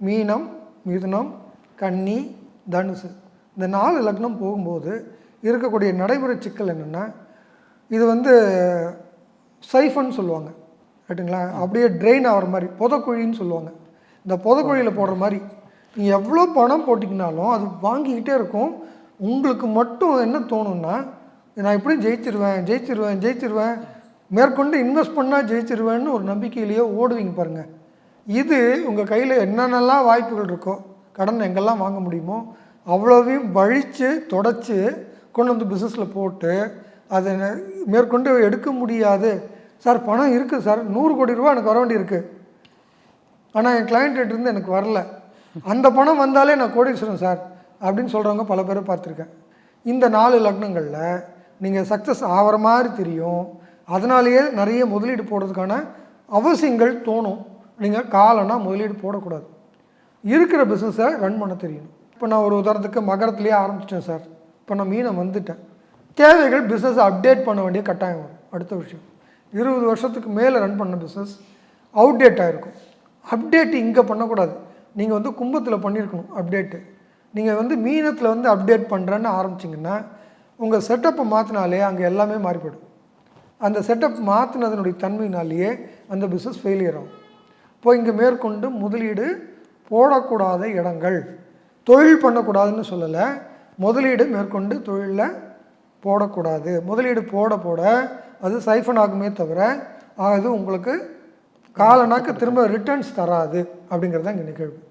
மீனம், மிதுனம், கன்னி, தனுசு இந்த 4 லக்னம் போகும்போது இருக்கக்கூடிய நடைமுறை சிக்கல் என்னென்னா, இது சைஃபன் சொல்லுவாங்க ரைட்டுங்களா, அப்படியே ட்ரெயின் ஆகிற மாதிரி புதக்குழின்னு சொல்லுவாங்க. இந்த புதக்குழியில் போடுற மாதிரி நீங்கள் எவ்வளோ பணம் போட்டிங்கனாலும் அது வாங்கிக்கிட்டே இருக்கும். உங்களுக்கு மட்டும் என்ன தோணுன்னா, நான் எப்படியும் ஜெயிச்சிருவேன், மேற்கொண்டு இன்வெஸ்ட் பண்ணால் ஜெயிச்சிருவேன்னு ஒரு நம்பிக்கையிலேயே ஓடுவீங்க பாருங்கள். இது உங்கள் கையில் என்னென்னலாம் வாய்ப்புகள் இருக்கோ, கடன் எங்கெல்லாம் வாங்க முடியுமோ அவ்வளோவையும் வழித்து தொடச்சி கொண்டு வந்து பிஸ்னஸில் போட்டு அதை மேற்கொண்டு எடுக்க முடியாது. சார் பணம் இருக்குது சார், 100 கோடி ரூபா எனக்கு வர வேண்டியிருக்கு, ஆனால் என் கிளைண்ட்கிட்டேருந்து எனக்கு வரல, அந்த பணம் வந்தாலே நான் கோடீஸ்வரன் சார் அப்படின்னு சொல்கிறவங்க பல பேரை பார்த்துருக்கேன். இந்த 4 லக்னங்களில் நீங்கள் சக்ஸஸ் ஆகிற மாதிரி தெரியும். அதனாலேயே நிறைய முதலீடு போடுறதுக்கான அவசியங்கள் தோணும். நீங்கள் காலனா முதலீடு போடக்கூடாது. இருக்கிற பிஸ்னஸை ரன் பண்ண தெரியணும். இப்போ நான் ஒரு உதாரணத்துக்கு மகரத்துலேயே ஆரம்பிச்சிட்டேன் சார், இப்போ நான் மீனம் வந்துட்டேன். தேவைகள் பிஸ்னஸை அப்டேட் பண்ண வேண்டிய கட்டாயம் வரும். அடுத்த விஷயம், 20 வருஷத்துக்கு மேலே ரன் பண்ண பிஸ்னஸ் அவுடேட் ஆகிருக்கும். அப்டேட் இங்கே பண்ணக்கூடாது. நீங்கள் கும்பத்தில் பண்ணியிருக்கணும் அப்டேட்டு. நீங்கள் மீனத்தில் அப்டேட் பண்ணுறேன்னு ஆரம்பிச்சிங்கன்னா உங்கள் செட்டப்பை மாற்றினாலே அங்கே எல்லாமே மாறிப்படும். அந்த செட்டப் மாற்றினதனுடைய தன்மையினாலேயே அந்த பிஸ்னஸ் ஃபெயிலியர் ஆகும். இப்போ இங்கே மேற்கொண்டு முதலீடு போடக்கூடாத இடங்கள், தொழில் பண்ணக்கூடாதுன்னு சொல்லலை, முதலீடு மேற்கொண்டு தொழிலில் போடக்கூடாது. முதலீடு போட அது சைஃபன் ஆகுமே தவிர அது உங்களுக்கு காலனாக்கு திரும்ப ரிட்டர்ன்ஸ் தராது அப்படிங்கிறது தான் இங்கே நிகழ்வு.